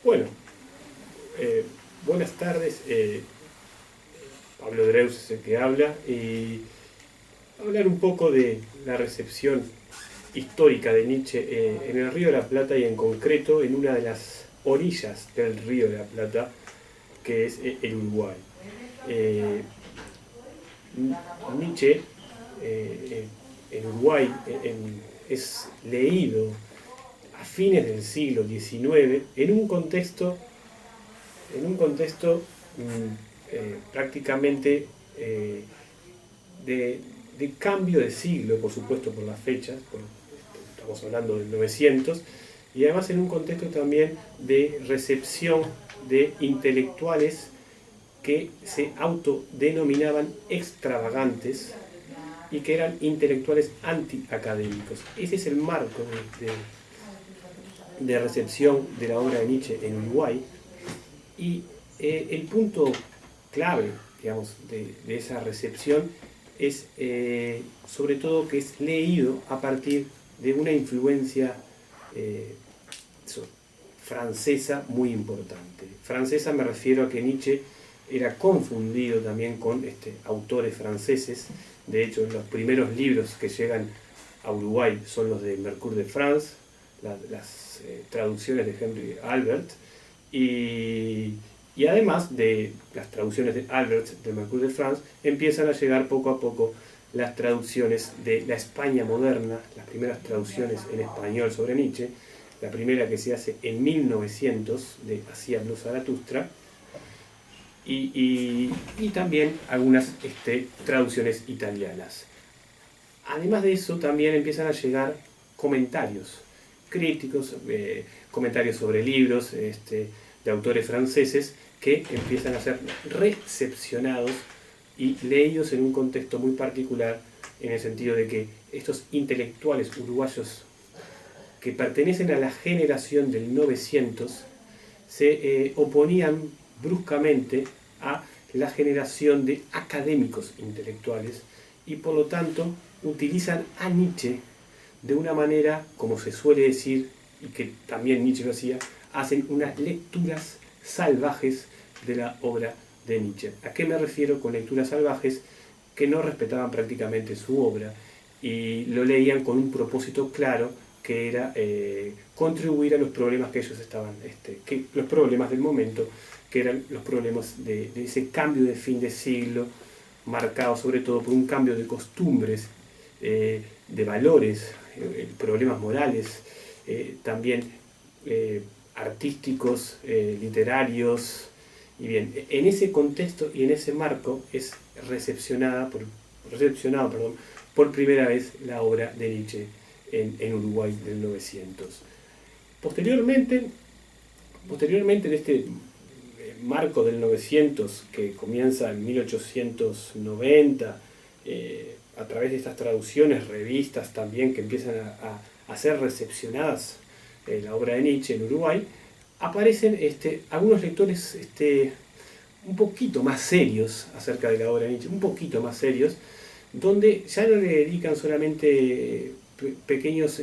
Bueno, buenas tardes. Pablo Dreus es el que habla y hablar un poco de la recepción histórica de Nietzsche en el Río de la Plata y en concreto en una de las orillas del Río de la Plata, que es el Uruguay. Eh, Nietzsche en Uruguay es leído a fines del siglo XIX en un contexto prácticamente de cambio de siglo, por supuesto por las fechas, estamos hablando del 900, y además en un contexto también de recepción de intelectuales que se autodenominaban extravagantes y que eran intelectuales antiacadémicos. Ese es el marco de recepción de la obra de Nietzsche en Uruguay, y el punto clave, digamos, de esa recepción es sobre todo que es leído a partir de una influencia francesa muy importante. Francesa me refiero a que Nietzsche era confundido también con autores franceses. De hecho, los primeros libros que llegan a Uruguay son los de Mercure de France, las traducciones de Henry Albert, y además de las traducciones de Albert de Mercure de France, empiezan a llegar poco a poco las traducciones de la España moderna, las primeras traducciones en español sobre Nietzsche, la primera que se hace en 1900 de Así habló Zaratustra, y también algunas traducciones italianas. Además de eso, también empiezan a llegar comentarios críticos, comentarios sobre libros de autores franceses que empiezan a ser recepcionados y leídos en un contexto muy particular, en el sentido de que estos intelectuales uruguayos que pertenecen a la generación del 900 se oponían bruscamente a la generación de académicos intelectuales y por lo tanto utilizan a Nietzsche de una manera, como se suele decir, y que también Nietzsche lo hacía, hacen unas lecturas salvajes de la obra de Nietzsche. ¿A qué me refiero con lecturas salvajes? Que no respetaban prácticamente su obra y lo leían con un propósito claro, que era contribuir a los problemas que ellos estaban, los problemas del momento, que eran los problemas de ese cambio de fin de siglo, marcado sobre todo por un cambio de costumbres, de valores, problemas morales, también artísticos, literarios. Y bien, en ese contexto y en ese marco es recepcionado por primera vez la obra de Nietzsche en Uruguay del 900. Posteriormente en este marco del 900, que comienza en 1890, a través de estas traducciones, revistas también que empiezan a ser recepcionadas la obra de Nietzsche en Uruguay, aparecen algunos lectores un poquito más serios acerca de la obra de Nietzsche, un poquito más serios, donde ya no le dedican solamente pequeños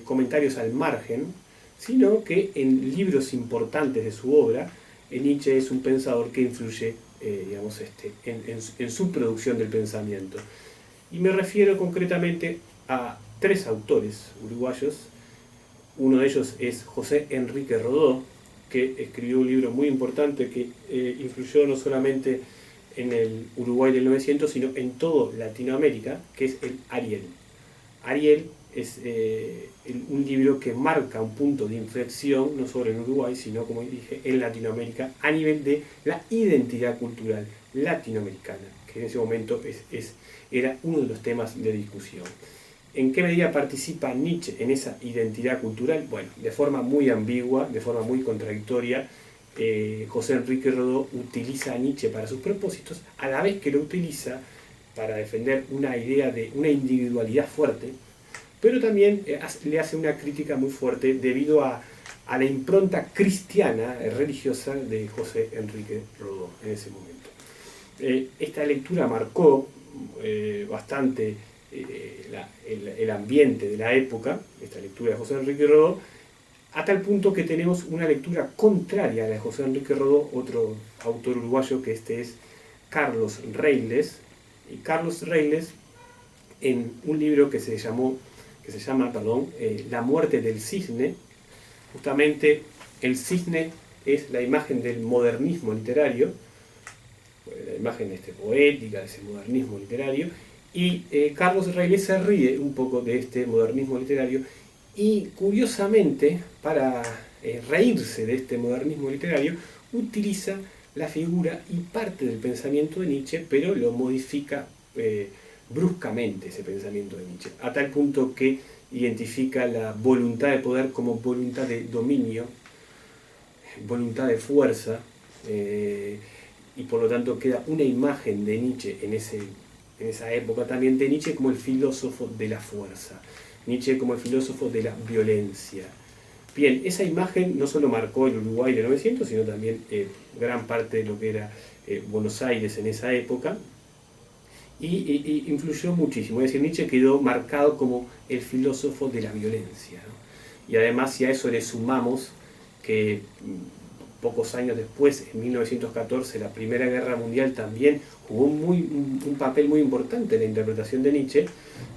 comentarios al margen, sino que en libros importantes de su obra, Nietzsche es un pensador que influye en su producción del pensamiento. Y me refiero concretamente a tres autores uruguayos. Uno de ellos es José Enrique Rodó, que escribió un libro muy importante que influyó no solamente en el Uruguay del 900, sino en toda Latinoamérica, que es el Ariel. Ariel es un libro que marca un punto de inflexión, no solo en Uruguay, sino, como dije, en Latinoamérica, a nivel de la identidad cultural latinoamericana, que en ese momento era uno de los temas de discusión. ¿En qué medida participa Nietzsche en esa identidad cultural? Bueno, de forma muy ambigua, de forma muy contradictoria. José Enrique Rodó utiliza a Nietzsche para sus propósitos, a la vez que lo utiliza para defender una idea de una individualidad fuerte, pero también le hace una crítica muy fuerte debido a la impronta cristiana, religiosa de José Enrique Rodó en ese momento. Esta lectura marcó bastante el ambiente de la época, esta lectura de José Enrique Rodó, a tal punto que tenemos una lectura contraria a la de José Enrique Rodó, otro autor uruguayo, que este es Carlos Reiles. Y Carlos Reiles, en un libro que se llama La muerte del cisne, justamente el cisne es la imagen del modernismo literario, la imagen poética de ese modernismo literario, y Carlos Reiles se ríe un poco de este modernismo literario, y curiosamente, para reírse de este modernismo literario, utiliza la figura y parte del pensamiento de Nietzsche, pero lo modifica bruscamente ese pensamiento de Nietzsche, a tal punto que identifica la voluntad de poder como voluntad de dominio, voluntad de fuerza, y por lo tanto queda una imagen de Nietzsche en esa época también, de Nietzsche como el filósofo de la fuerza, Nietzsche como el filósofo de la violencia. Bien, esa imagen no solo marcó el Uruguay de 900, sino también gran parte de lo que era Buenos Aires en esa época, y influyó muchísimo. Es decir, Nietzsche quedó marcado como el filósofo de la violencia, ¿no? Y además, si a eso le sumamos que pocos años después, en 1914, la Primera Guerra Mundial también jugó un papel muy importante en la interpretación de Nietzsche,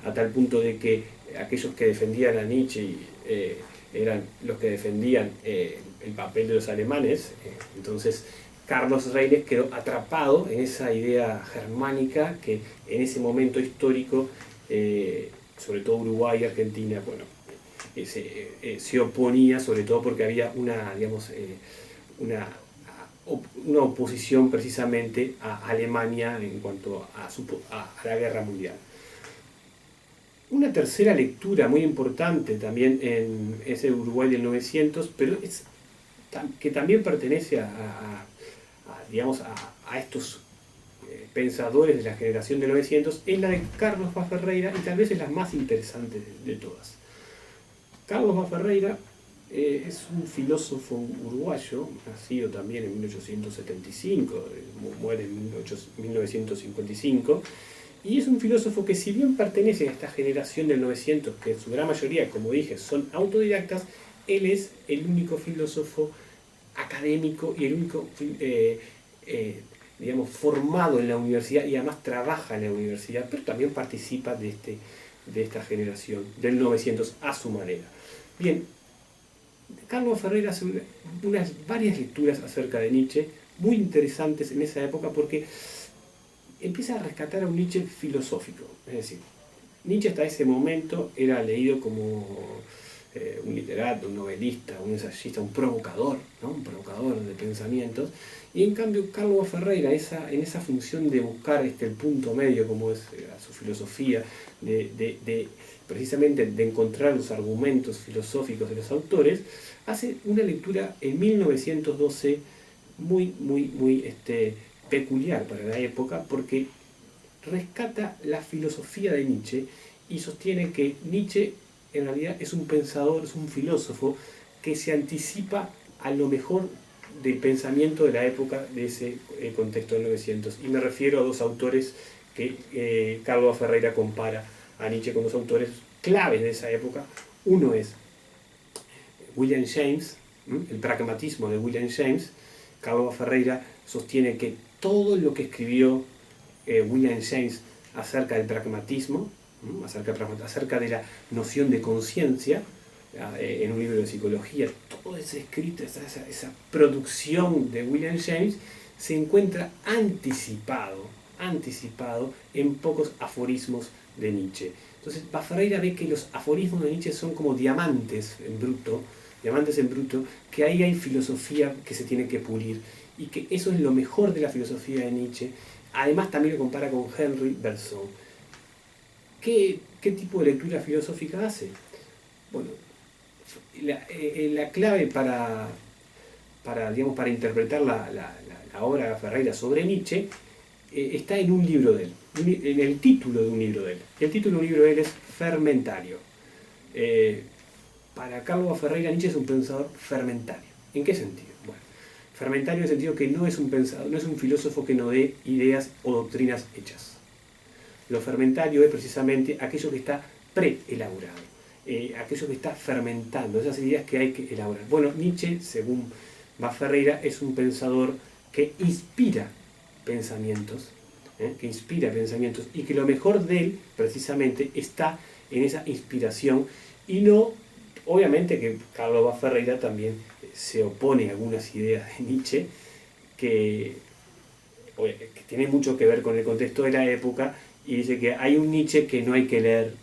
a tal punto de que aquellos que defendían a Nietzsche eran los que defendían el papel de los alemanes. Entonces Carlos Reiles quedó atrapado en esa idea germánica que en ese momento histórico, sobre todo Uruguay y Argentina, bueno, se oponía, sobre todo porque había una oposición precisamente a Alemania en cuanto a la guerra mundial. Una tercera lectura muy importante también en ese Uruguay del 900, pero que también pertenece a estos pensadores de la generación de 900, es la de Carlos Vaz Ferreira, y tal vez es la más interesante de todas. Carlos Vaz Ferreira es un filósofo uruguayo, nacido también en 1875, muere en 1955, y es un filósofo que, si bien pertenece a esta generación del 900, que en su gran mayoría, como dije, son autodidactas, él es el único filósofo académico y el único formado en la universidad, y además trabaja en la universidad, pero también participa de esta generación del 900 a su manera. Bien, Carlos Ferreira hace varias lecturas acerca de Nietzsche, muy interesantes en esa época, porque empieza a rescatar a un Nietzsche filosófico. Es decir, Nietzsche hasta ese momento era leído como un literato, un novelista, un ensayista, un provocador, ¿no? Un provocador de pensamientos. Y en cambio Carlos Ferreira, en esa función de buscar el punto medio, como es su filosofía, precisamente de encontrar los argumentos filosóficos de los autores, hace una lectura en 1912 muy peculiar para la época, porque rescata la filosofía de Nietzsche y sostiene que Nietzsche en realidad es un pensador, es un filósofo que se anticipa a lo mejor del pensamiento de la época, de ese contexto del 900. Y me refiero a dos autores que Carlos Ferreira compara a Nietzsche con dos autores claves de esa época. Uno es William James, el pragmatismo de William James. Carlos Ferreira sostiene que todo lo que escribió William James acerca del pragmatismo, acerca de la noción de conciencia, en un libro de psicología, todo ese escrito, esa producción de William James se encuentra anticipado en pocos aforismos de Nietzsche. Entonces, Vaz Ferreira ve que los aforismos de Nietzsche son como diamantes en bruto, que ahí hay filosofía que se tiene que pulir, y que eso es lo mejor de la filosofía de Nietzsche. Además, también lo compara con Henri Bergson. ¿Qué tipo de lectura filosófica hace? Bueno, la clave para interpretar la obra de Ferreira sobre Nietzsche está en un libro de él, en el título de un libro de él. El título de un libro de él es Fermentario. Para Carlos Ferreira, Nietzsche es un pensador fermentario. ¿En qué sentido? Bueno, fermentario en el sentido que no es un filósofo que no dé ideas o doctrinas hechas. Lo fermentario es precisamente aquello que está preelaborado. aquello que está fermentando, esas ideas que hay que elaborar. Bueno, Nietzsche, según Ferreira, es un pensador que inspira pensamientos, y que lo mejor de él, precisamente, está en esa inspiración, y no, obviamente que Carlos Ferreira también se opone a algunas ideas de Nietzsche que tiene mucho que ver con el contexto de la época, y dice que hay un Nietzsche que no hay que leer,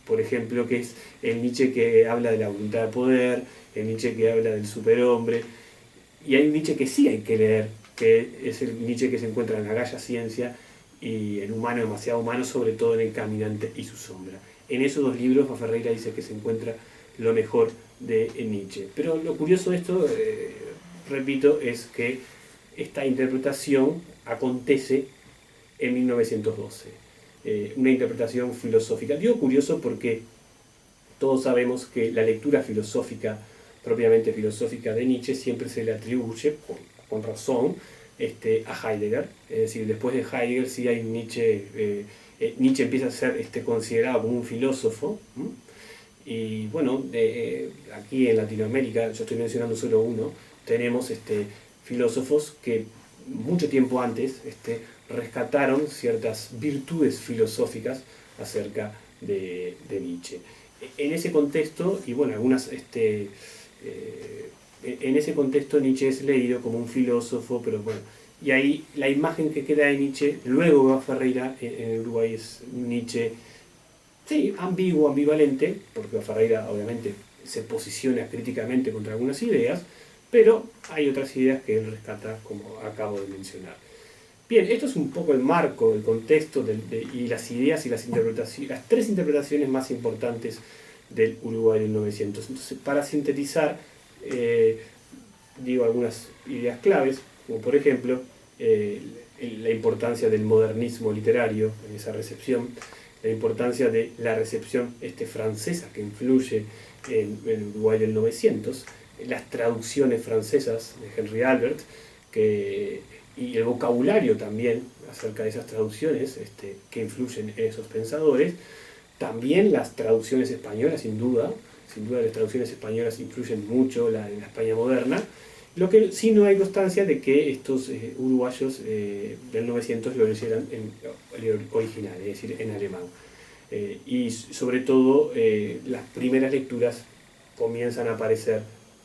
por ejemplo, que es el Nietzsche que habla de la voluntad de poder, el Nietzsche que habla del superhombre, y hay un Nietzsche que sí hay que leer, que es el Nietzsche que se encuentra en la Gaia Ciencia y el humano demasiado humano, sobre todo en El Caminante y su sombra. En esos dos libros, Ferreira dice que se encuentra lo mejor de Nietzsche. Pero lo curioso de esto, repito, es que esta interpretación acontece en 1912. Una interpretación filosófica. Digo curioso porque todos sabemos que la lectura filosófica, propiamente filosófica de Nietzsche, siempre se le atribuye, con razón, a Heidegger. Es decir, después de Heidegger sí hay Nietzsche. Nietzsche empieza a ser considerado como un filósofo. Y bueno, aquí en Latinoamérica, yo estoy mencionando solo uno, tenemos filósofos que mucho tiempo antes rescataron ciertas virtudes filosóficas acerca de Nietzsche. En ese contexto, y bueno, en ese contexto Nietzsche es leído como un filósofo, pero bueno, y ahí la imagen que queda de Nietzsche, luego va Ferreira, en Uruguay es Nietzsche, sí, ambiguo, ambivalente, porque Ferreira obviamente se posiciona críticamente contra algunas ideas, pero hay otras ideas que él rescata, como acabo de mencionar. Bien, esto es un poco el marco, el contexto y las ideas y las interpretaciones, las tres interpretaciones más importantes del Uruguay del 900. Entonces, para sintetizar, digo algunas ideas claves, como por ejemplo la importancia del modernismo literario en esa recepción, la importancia de la recepción francesa que influye en el Uruguay del 900, las traducciones francesas de Henry Albert, y el vocabulario también acerca de esas traducciones que influyen en esos pensadores, también las traducciones españolas, sin duda las traducciones españolas influyen mucho en la España moderna. Lo que sí no hay constancia de que estos uruguayos del 900 lo leyeran en el original, es decir, en alemán. Y sobre todo las primeras lecturas comienzan a aparecer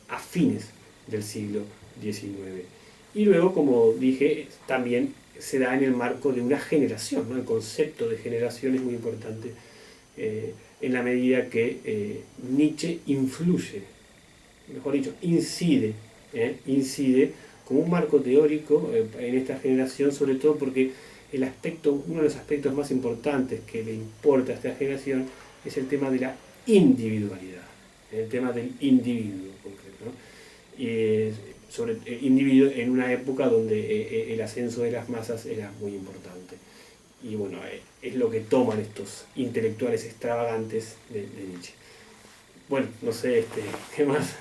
a fines del siglo XIX. Y luego, como dije, también se da en el marco de una generación, ¿no? El concepto de generación es muy importante en la medida que Nietzsche influye, mejor dicho, incide como un marco teórico en esta generación, sobre todo porque uno de los aspectos más importantes que le importa a esta generación es el tema de la individualidad, el tema del individuo concreto, ¿no? Y sobre el individuo en una época donde el ascenso de las masas era muy importante. Y bueno, es lo que toman estos intelectuales extravagantes de Nietzsche. Bueno, no sé, ¿qué más?